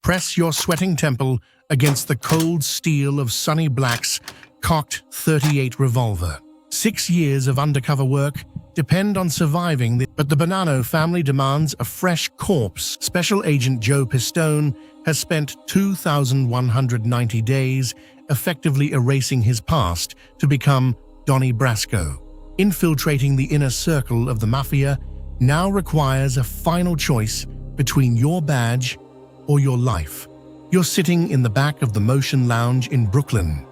Press your sweating temple against the cold steel of Sonny Black's cocked .38 revolver. 6 years of undercover work depend on surviving but the Bonanno family demands a fresh corpse. Special Agent Joe Pistone has spent 2,190 days effectively erasing his past to become Donnie Brasco. Infiltrating the inner circle of the Mafia now requires a final choice between your badge or your life. You're sitting in the back of the Motion Lounge in Brooklyn,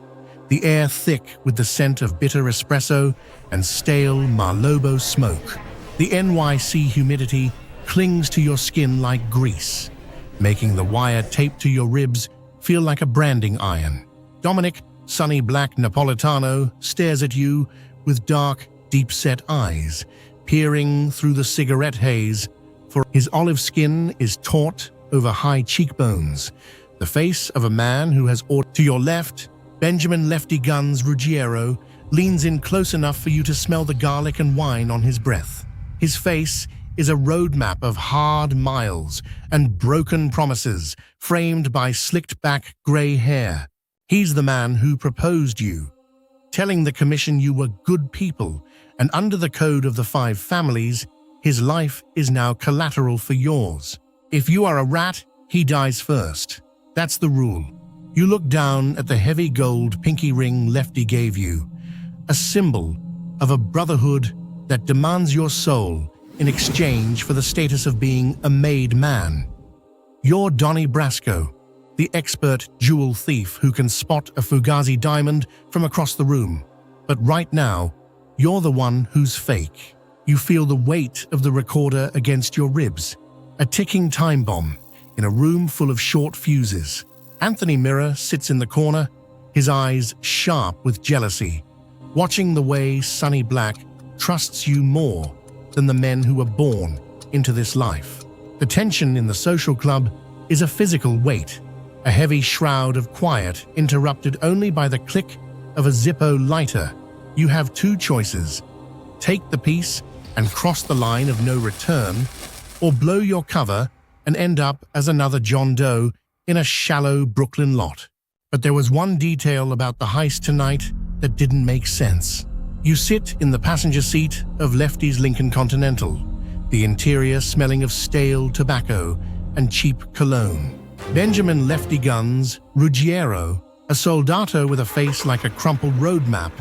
the air thick with the scent of bitter espresso and stale Marlobo smoke. The NYC humidity clings to your skin like grease, making the wire taped to your ribs feel like a branding iron. Dominick, Sonny Black Napolitano, stares at you with dark, deep-set eyes, peering through the cigarette haze, for his olive skin is taut over high cheekbones, the face of a man who has ordered. To your left, Benjamin Lefty Ruggiero leans in close enough for you to smell the garlic and wine on his breath. His face is a roadmap of hard miles and broken promises, framed by slicked-back gray hair. He's the man who proposed you, telling the commission you were good people, and under the code of the 5 families, his life is now collateral for yours. If you are a rat, he dies first. That's the rule. You look down at the heavy gold pinky ring Lefty gave you, a symbol of a brotherhood that demands your soul in exchange for the status of being a made man. You're Donnie Brasco, the expert jewel thief who can spot a Fugazi diamond from across the room. But right now, you're the one who's fake. You feel the weight of the recorder against your ribs, a ticking time bomb in a room full of short fuses. Anthony Mirra sits in the corner, his eyes sharp with jealousy, watching the way Sonny Black trusts you more than the men who were born into this life. The tension in the social club is a physical weight, a heavy shroud of quiet interrupted only by the click of a Zippo lighter. You have 2 choices: take the piece and cross the line of no return, or blow your cover and end up as another John Doe in a shallow Brooklyn lot. But there was one detail about the heist tonight that didn't make sense. You sit in the passenger seat of Lefty's Lincoln Continental, the interior smelling of stale tobacco and cheap cologne. Benjamin Lefty Ruggiero, a soldato with a face like a crumpled road map,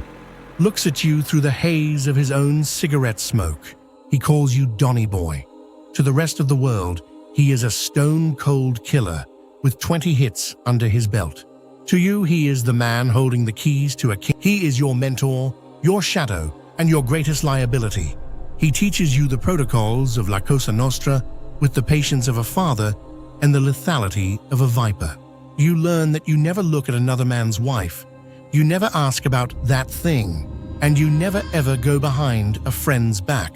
looks at you through the haze of his own cigarette smoke. He calls you Donnie Boy. To the rest of the world, he is a stone-cold killer with 20 hits under his belt. To you, he is the man holding the keys to a king. He is your mentor, your shadow, and your greatest liability. He teaches you the protocols of La Cosa Nostra with the patience of a father and the lethality of a viper. You learn that you never look at another man's wife, you never ask about that thing, and you never ever go behind a friend's back.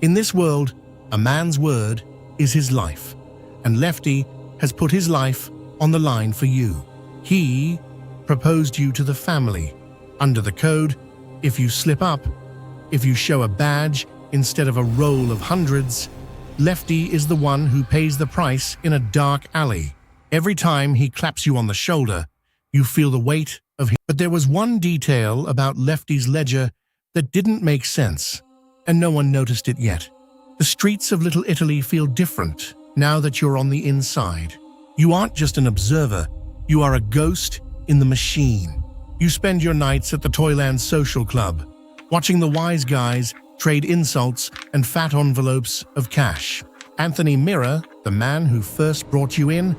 In this world, a man's word is his life, and Lefty has put his life on the line for you. He proposed you to the family. Under the code, if you slip up, if you show a badge instead of a roll of hundreds, Lefty is the one who pays the price in a dark alley. Every time he claps you on the shoulder, you feel the weight of him. But there was one detail about Lefty's ledger that didn't make sense, and no one noticed it yet. The streets of Little Italy feel different now that you're on the inside. You aren't just an observer, you are a ghost in the machine. You spend your nights at the Toyland Social Club, watching the wise guys trade insults and fat envelopes of cash. Anthony Mirra, the man who first brought you in,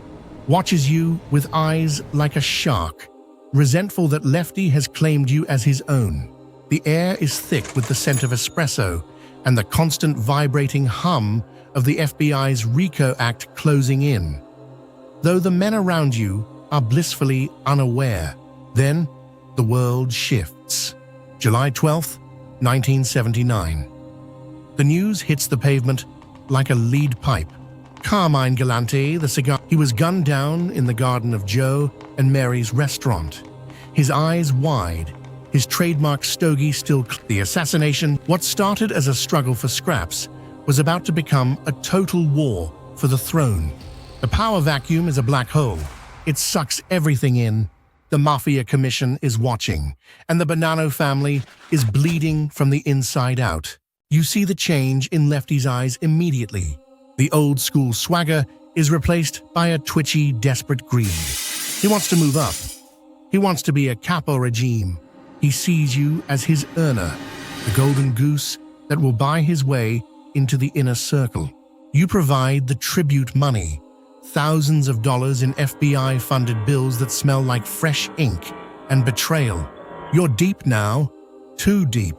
watches you with eyes like a shark, resentful that Lefty has claimed you as his own. The air is thick with the scent of espresso and the constant vibrating hum of the FBI's RICO Act closing in. Though the men around you are blissfully unaware, then the world shifts. July 12th, 1979. The news hits the pavement like a lead pipe. Carmine Galante, the cigar, he was gunned down in the garden of Joe and Mary's restaurant. His eyes wide, his trademark stogie still. The assassination, what started as a struggle for scraps, was about to become a total war for the throne. The power vacuum is a black hole. It sucks everything in. The Mafia Commission is watching, and the Bonanno family is bleeding from the inside out. You see the change in Lefty's eyes immediately. The old-school swagger is replaced by a twitchy, desperate greed. He wants to move up. He wants to be a capo regime. He sees you as his earner, the golden goose that will buy his way into the inner circle. You provide the tribute money, thousands of dollars in FBI-funded bills that smell like fresh ink and betrayal. You're deep now, too deep.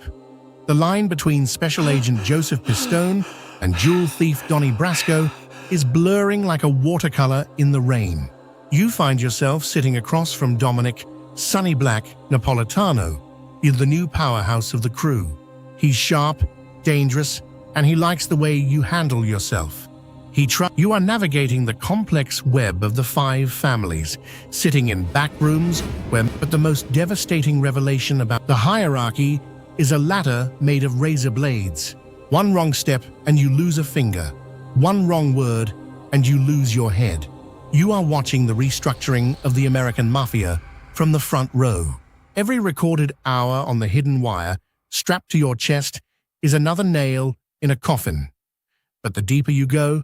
The line between Special Agent Joe Pistone and jewel thief Donnie Brasco is blurring like a watercolor in the rain. You find yourself sitting across from Dominick, Sonny Black, Napolitano, the new powerhouse of the crew. He's sharp, dangerous, and he likes the way you handle yourself. You are navigating the complex web of the 5 families, sitting in back rooms but the most devastating revelation about the hierarchy is a ladder made of razor blades. One wrong step and you lose a finger. One wrong word and you lose your head. You are watching the restructuring of the American Mafia from the front row. Every recorded hour on the hidden wire, strapped to your chest, is another nail in a coffin. But the deeper you go,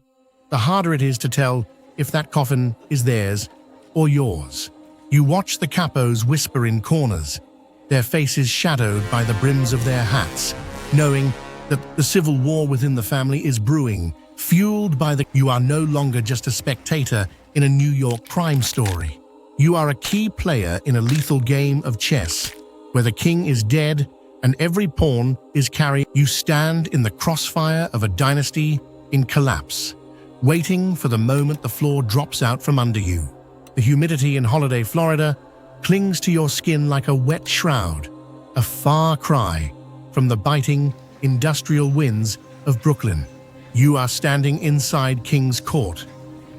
the harder it is to tell if that coffin is theirs or yours. You watch the capos whisper in corners, their faces shadowed by the brims of their hats, knowing that the civil war within the family is brewing, fueled by the... You are no longer just a spectator in a New York crime story. You are a key player in a lethal game of chess, where the king is dead and every pawn is carried. You stand in the crossfire of a dynasty in collapse, waiting for the moment the floor drops out from under you. The humidity in holiday Florida clings to your skin like a wet shroud, a far cry from the biting, industrial winds of Brooklyn. You are standing inside King's Court,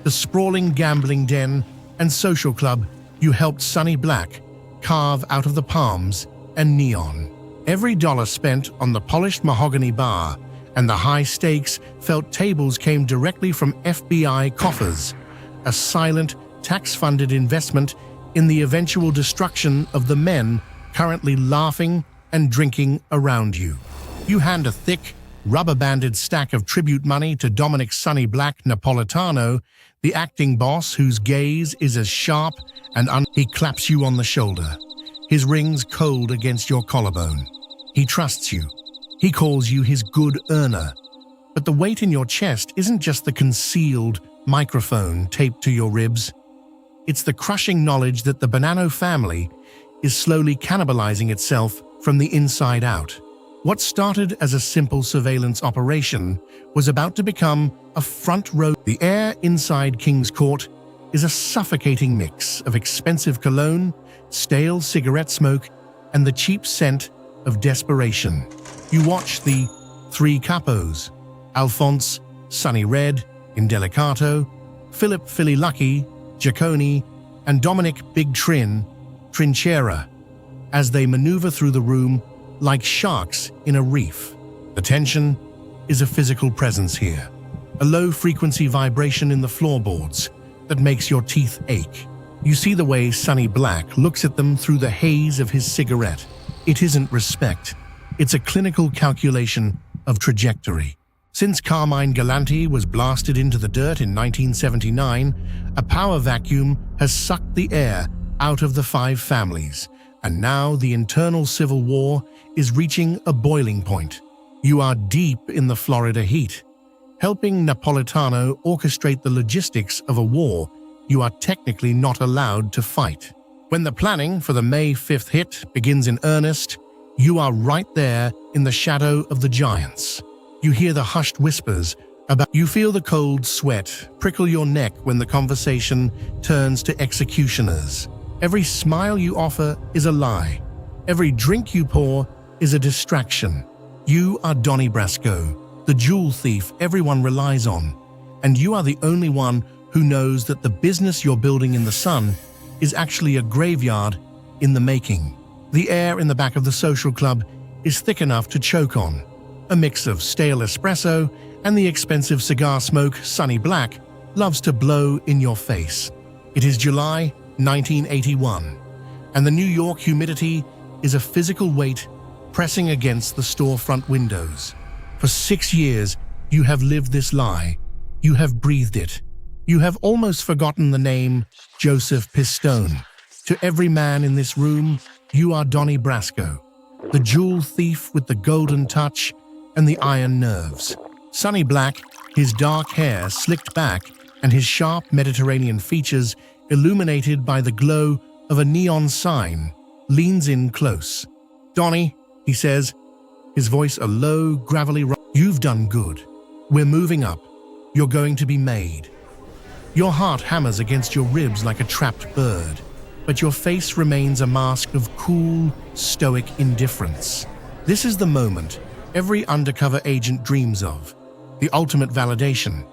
the sprawling gambling den and social club you helped Sonny Black carve out of the palms and neon. Every dollar spent on the polished mahogany bar and the high-stakes felt tables came directly from FBI coffers, a silent, tax-funded investment in the eventual destruction of the men currently laughing and drinking around you. You hand a thick, rubber-banded stack of tribute money to Dominick Sonny Black Napolitano, the acting boss whose gaze is as sharp and he claps you on the shoulder, his rings cold against your collarbone. He trusts you. He calls you his good earner. But the weight in your chest isn't just the concealed microphone taped to your ribs. It's the crushing knowledge that the Bonanno family is slowly cannibalizing itself from the inside out. What started as a simple surveillance operation was about to become a front row. The air inside King's Court is a suffocating mix of expensive cologne, stale cigarette smoke, and the cheap scent of desperation. You watch the 3 capos, Alphonse, Sonny Red, Indelicato, Philip Philly Lucky, Giacone, and Dominick Big Trinchera, as they maneuver through the room like sharks in a reef. The tension is a physical presence here, a low-frequency vibration in the floorboards that makes your teeth ache. You see the way Sonny Black looks at them through the haze of his cigarette. It isn't respect. It's a clinical calculation of trajectory. Since Carmine Galante was blasted into the dirt in 1979, a power vacuum has sucked the air out of the 5 families, and now the internal civil war is reaching a boiling point. You are deep in the Florida heat, helping Napolitano orchestrate the logistics of a war you are technically not allowed to fight. When the planning for the May 5th hit begins in earnest, you are right there in the shadow of the giants. You hear the hushed whispers about... You feel the cold sweat prickle your neck when the conversation turns to executioners. Every smile you offer is a lie. Every drink you pour is a distraction. You are Donnie Brasco, the jewel thief everyone relies on, and you are the only one who knows that the business you're building in the sun is actually a graveyard in the making. The air in the back of the social club is thick enough to choke on, a mix of stale espresso and the expensive cigar smoke Sonny Black loves to blow in your face. It is July 1981, and the New York humidity is a physical weight pressing against the storefront windows. For 6 years, you have lived this lie. You have breathed it. You have almost forgotten the name Joseph Pistone. To every man in this room, you are Donnie Brasco, the jewel thief with the golden touch and the iron nerves. Sonny Black, his dark hair slicked back and his sharp Mediterranean features illuminated by the glow of a neon sign, leans in close. "Donnie," he says, his voice a low, gravelly rock. "You've done good. We're moving up. You're going to be made." Your heart hammers against your ribs like a trapped bird, but your face remains a mask of cool, stoic indifference. This is the moment every undercover agent dreams of, the ultimate validation,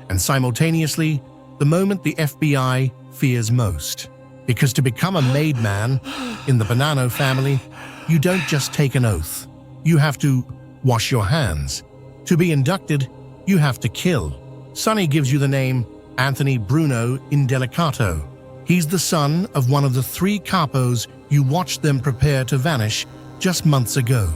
and simultaneously, the moment the FBI fears most. Because to become a made man in the Bonanno family, you don't just take an oath. You have to wash your hands. To be inducted, you have to kill. Sonny gives you the name Anthony Bruno Indelicato. He's the son of one of the 3 capos you watched them prepare to vanish just months ago.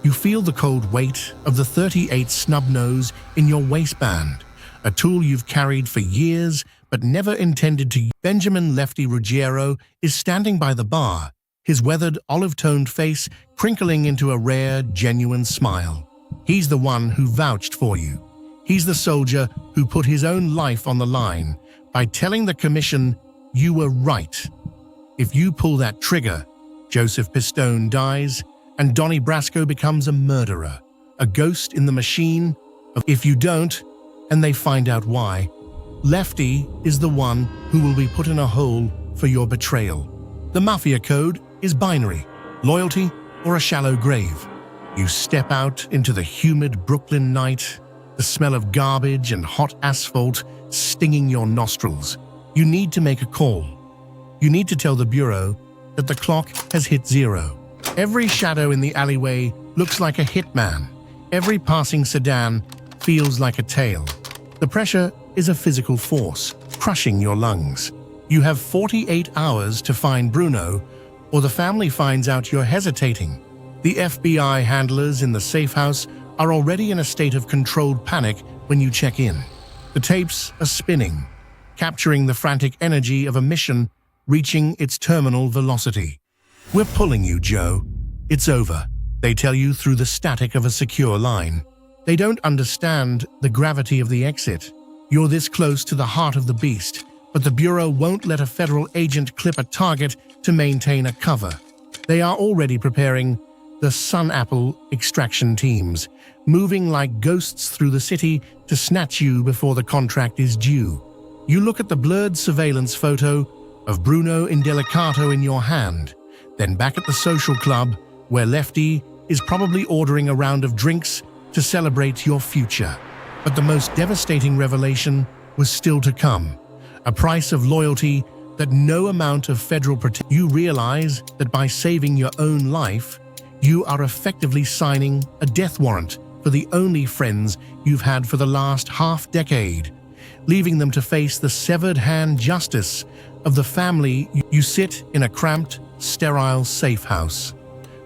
You feel the cold weight of the .38 snub nose in your waistband, a tool you've carried for years but never intended to use. Benjamin Lefty Ruggiero is standing by the bar, his weathered, olive-toned face crinkling into a rare, genuine smile. He's the one who vouched for you. He's the soldier who put his own life on the line by telling the commission you were right. If you pull that trigger, Joseph Pistone dies and Donnie Brasco becomes a murderer, a ghost in the machine. If you don't, and they find out why, Lefty is the one who will be put in a hole for your betrayal. The Mafia code is binary, loyalty or a shallow grave. You step out into the humid Brooklyn night, the smell of garbage and hot asphalt stinging your nostrils. You need to make a call. You need to tell the Bureau that the clock has hit 0. Every shadow in the alleyway looks like a hitman. Every passing sedan feels like a tail. The pressure is a physical force, crushing your lungs. You have 48 hours to find Bruno, or the family finds out you're hesitating. The FBI handlers in the safe house are already in a state of controlled panic when you check in. The tapes are spinning, capturing the frantic energy of a mission reaching its terminal velocity. "We're pulling you, Joe. It's over," they tell you through the static of a secure line. They don't understand the gravity of the exit. You're this close to the heart of the beast, but the Bureau won't let a federal agent clip a target to maintain a cover. They are already preparing the Sun Apple extraction teams, moving like ghosts through the city to snatch you before the contract is due. You look at the blurred surveillance photo of Bruno Indelicato in your hand, then back at the social club where Lefty is probably ordering a round of drinks to celebrate your future. But the most devastating revelation was still to come, a price of loyalty that no amount of federal protection. You realize that by saving your own life, you are effectively signing a death warrant for the only friends you've had for the last half-decade, leaving them to face the severed hand justice of the family. You sit in a cramped, sterile safe house,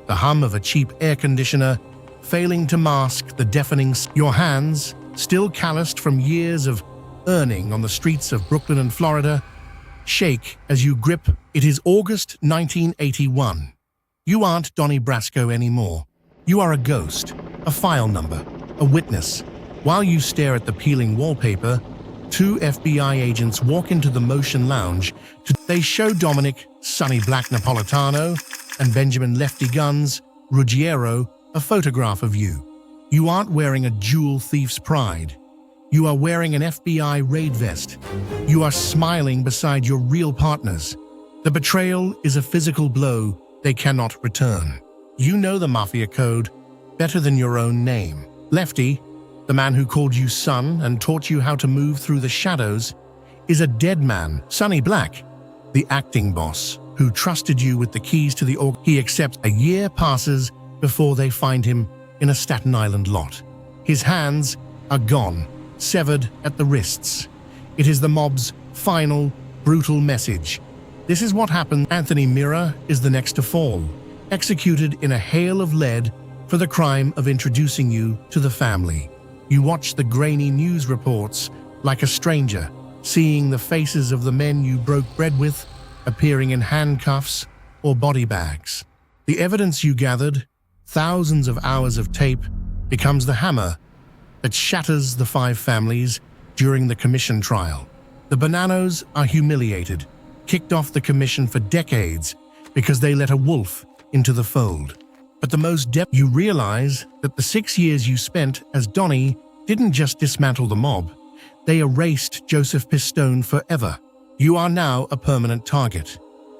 the hum of a cheap air conditioner failing to mask the deafening. Your hands, still calloused from years of earning on the streets of Brooklyn and Florida, shake as you grip. It is August 1981. You aren't Donnie Brasco anymore. You are a ghost, a file number, a witness. While you stare at the peeling wallpaper, 2 FBI agents walk into the Motion Lounge. They show Dominick, Sonny Black Napolitano, and Benjamin Lefty Guns Ruggiero a photograph of you. You aren't wearing a jewel thief's pride. You are wearing an FBI raid vest. You are smiling beside your real partners. The betrayal is a physical blow they cannot return. You know the Mafia code better than your own name. Lefty, the man who called you son and taught you how to move through the shadows, is a dead man. Sonny Black, the acting boss, who trusted you with the keys to the he accepts. A year passes before they find him in a Staten Island lot. His hands are gone, severed at the wrists. It is the mob's final, brutal message. This is what happened. Anthony Mirra is the next to fall, executed in a hail of lead for the crime of introducing you to the family. You watch the grainy news reports like a stranger, seeing the faces of the men you broke bread with appearing in handcuffs or body bags. The evidence you gathered, thousands of hours of tape, becomes the hammer that shatters the five families during the commission trial. The Bonannos are humiliated, kicked off the commission for decades because they let a wolf into the fold. But the most depth, you realize that the 6 years you spent as Donnie didn't just dismantle the mob, they erased Joseph Pistone forever. You are now a permanent target.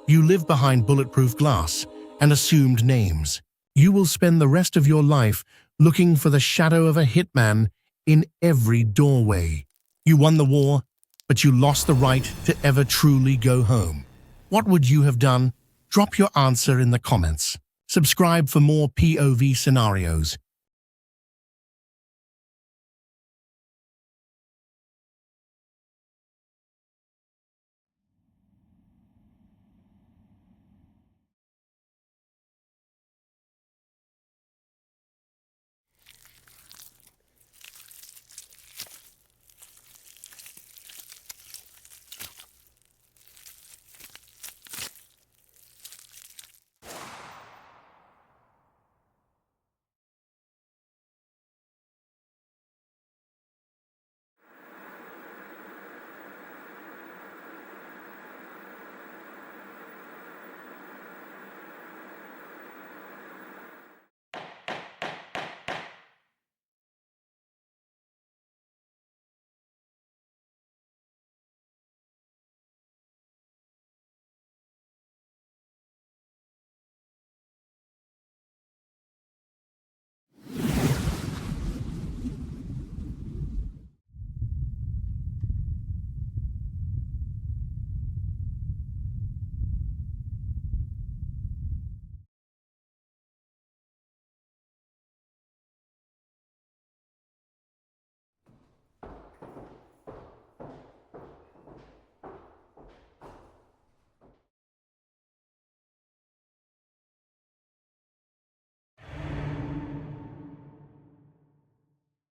You live behind bulletproof glass and assumed names. You will spend the rest of your life looking for the shadow of a hitman in every doorway. You won the war, but you lost the right to ever truly go home. What would you have done? Drop your answer in the comments. Subscribe for more POV scenarios.